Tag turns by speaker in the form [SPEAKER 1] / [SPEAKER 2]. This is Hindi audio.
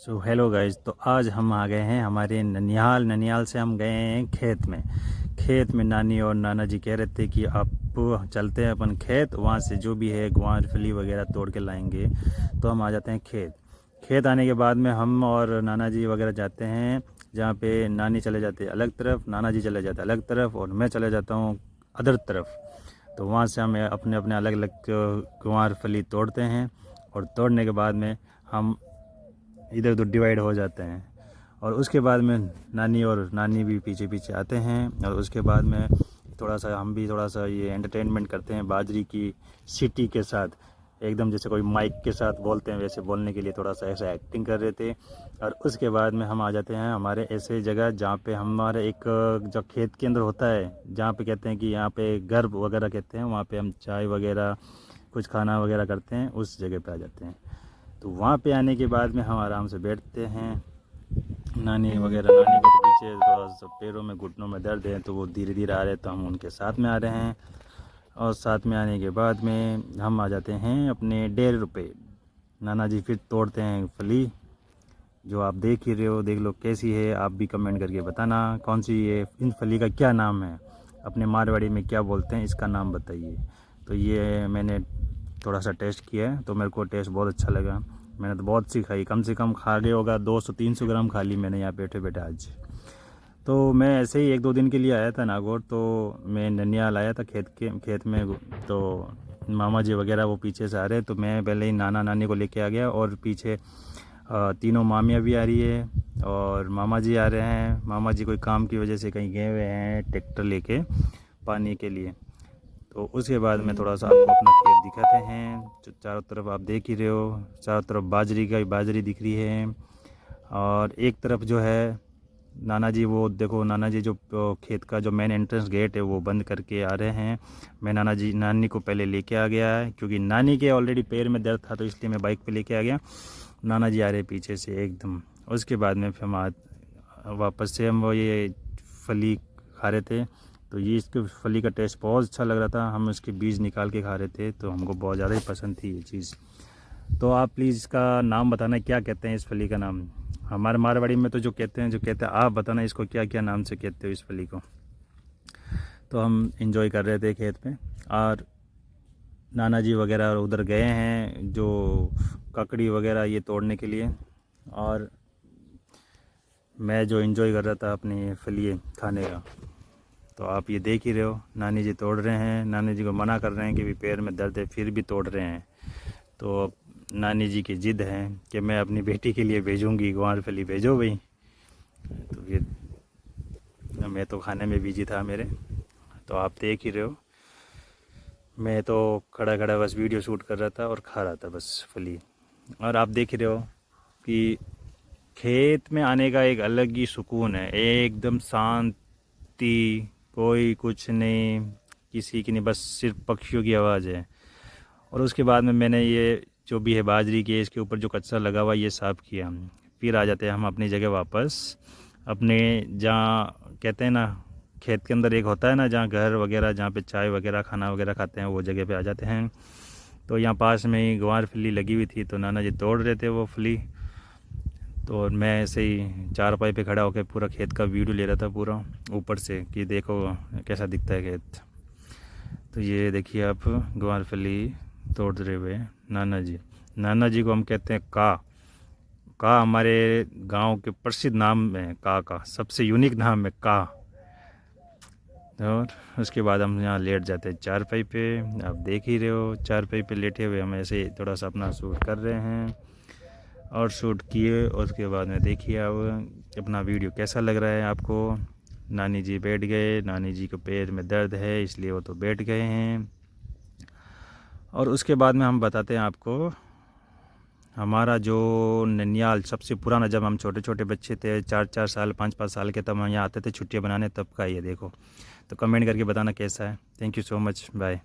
[SPEAKER 1] सो हेलो गाइज, तो आज हम आ गए हैं हमारे ननिहाल से हम गए हैं खेत में नानी और नाना जी कह रहे थे कि आप चलते हैं अपन खेत, वहाँ से जो भी है ग्वार फली वगैरह तोड़ के लाएंगे। तो हम आ जाते हैं खेत आने के बाद में हम और नाना जी वगैरह जाते हैं जहाँ पे नानी चले जाते हैं अलग तरफ, नाना जी चले जाते हैं अलग तरफ और मैं चले जाता हूँ अदर तरफ। तो वहाँ से हम अपने अपने अलग अलग ग्वार फली तोड़ते हैं और तोड़ने के बाद में हम इधर उधर डिवाइड हो जाते हैं। और उसके बाद में नानी भी पीछे पीछे आते हैं और उसके बाद में हम भी थोड़ा सा ये एंटरटेनमेंट करते हैं बाजरी की सीटी के साथ, एकदम जैसे कोई माइक के साथ बोलते हैं वैसे बोलने के लिए थोड़ा सा ऐसा एक्टिंग कर रहे थे। और उसके बाद में हम आ जाते हैं हमारे ऐसे जगह जहाँ पे हमारे एक जो खेत के अंदर होता है, जहाँ पे कहते हैं कि यहाँ पे घर वगैरह कहते हैं, वहाँ पे हम चाय वगैरह कुछ खाना वगैरह करते हैं, उस जगह पे आ जाते हैं। तो वहाँ पे आने के बाद में हम आराम से बैठते हैं। नानी को तो पीछे थोड़ा सा पैरों में घुटनों में दर्द है, तो वो धीरे धीरे आ रहे, तो हम उनके साथ में आ रहे हैं। और साथ में आने के बाद में हम आ जाते हैं अपने डेरे पे। नाना जी फिर तोड़ते हैं फली, जो आप देख ही रहे हो, देख लो कैसी है। आप भी कमेंट करके बताना कौन सी है, इन फली का क्या नाम है, अपने मारवाड़ी में क्या बोलते हैं, इसका नाम बताइए। तो ये मैंने थोड़ा सा टेस्ट किया है, तो मेरे को टेस्ट बहुत अच्छा लगा। मैंने तो बहुत सी खाई, कम से कम खा गया होगा 200-300 ग्राम खा ली मैंने यहाँ बैठे बैठे आज। तो मैं ऐसे ही 1-2 दिन के लिए आया था नागौर, तो मैं ननिहाल आया था खेत में। तो मामा जी वगैरह वो पीछे से आ रहे, तो मैं पहले ही नाना नानी को लेके आ गया और पीछे तीनों मामियाँ भी आ रही है और मामा जी आ रहे हैं। मामा जी कोई काम की वजह से कहीं गए हुए हैं ट्रैक्टर लेके पानी के लिए। तो उसके बाद में थोड़ा सा आपको अपना खेत दिखाते हैं। जो चारों तरफ आप देख ही रहे हो, चारों तरफ बाजरी दिख रही है। और एक तरफ जो है नाना जी, वो देखो नाना जी जो खेत का जो मेन एंट्रेंस गेट है वो बंद करके आ रहे हैं। मैं नानी को पहले लेके आ गया है, क्योंकि नानी के ऑलरेडी पैर में दर्द था, तो इसलिए मैं बाइक पे लेके आ गया। नाना जी आ रहे पीछे से एकदम। उसके बाद में फिर हम वापस से हम वो ये फली खा रहे थे। तो ये इसके फली का टेस्ट बहुत अच्छा लग रहा था, हम इसके बीज निकाल के खा रहे थे, तो हमको बहुत ज़्यादा ही पसंद थी ये चीज़। तो आप प्लीज़ इसका नाम बताना, क्या कहते हैं इस फली का नाम। हमारे मारवाड़ी में तो जो कहते हैं आप बताना इसको क्या क्या नाम से कहते हो इस फली को। तो हम इंजॉय कर रहे थे खेत में, और नाना जी वगैरह उधर गए हैं जो ककड़ी वगैरह ये तोड़ने के लिए, और मैं जो इंजॉय कर रहा था अपनी फली खाने का। तो आप ये देख ही रहे हो, नानी जी तोड़ रहे हैं। नानी जी को मना कर रहे हैं कि भी पैर में दर्द है, फिर भी तोड़ रहे हैं। तो अब नानी जी की ज़िद है कि मैं अपनी बेटी के लिए भेजूंगी, ग्वार फली भेजो भाई। तो फिर मैं तो खाने में बिजी था मेरे, तो आप देख ही रहे हो, मैं तो खड़ा खड़ा बस वीडियो शूट कर रहा था और खा रहा था बस फली। और आप देख ही रहे हो कि खेत में आने का एक अलग ही सुकून है, एकदम शांति, कोई कुछ नहीं, किसी की नहीं, बस सिर्फ पक्षियों की आवाज़ है। और उसके बाद में मैंने ये जो भी है बाजरी के इसके ऊपर जो कचरा लगा हुआ ये साफ़ किया। फिर आ जाते हैं हम अपनी जगह वापस, अपने जहाँ कहते हैं ना खेत के अंदर एक होता है ना जहाँ घर वगैरह, जहाँ पे चाय वगैरह खाना वगैरह खाते हैं, वो जगह पे आ जाते हैं। तो यहाँ पास में ही ग्वार फली लगी हुई थी, तो नाना जी तोड़ रहे थे वो फली। तो मैं ऐसे ही चारपाई पे खड़ा होकर पूरा खेत का वीडियो ले रहा था पूरा ऊपर से, कि देखो कैसा दिखता है खेत। तो ये देखिए आप, ग्वार फली तोड़ रहे हुए नाना जी को हम कहते हैं का हमारे गांव के प्रसिद्ध नाम है, का सबसे यूनिक नाम है का। और उसके बाद हम यहाँ लेट जाते हैं चारपाई पे। आप देख ही रहे हो, चारपाई पे लेटे हुए हम ऐसे थोड़ा सा अपना शूट कर रहे हैं। और शूट किए, और उसके बाद में देखिए आप अपना वीडियो कैसा लग रहा है आपको। नानी जी बैठ गए, नानी जी को पैर में दर्द है इसलिए वो तो बैठ गए हैं। और उसके बाद में हम बताते हैं आपको हमारा जो ननिहाल सबसे पुराना, जब हम छोटे छोटे बच्चे थे 4-4 साल 5-5 साल के, तब हम यहाँ आते थे छुट्टियाँ बनाने, तब का ये देखो। तो कमेंट करके बताना कैसा है। Thank you so much, bye.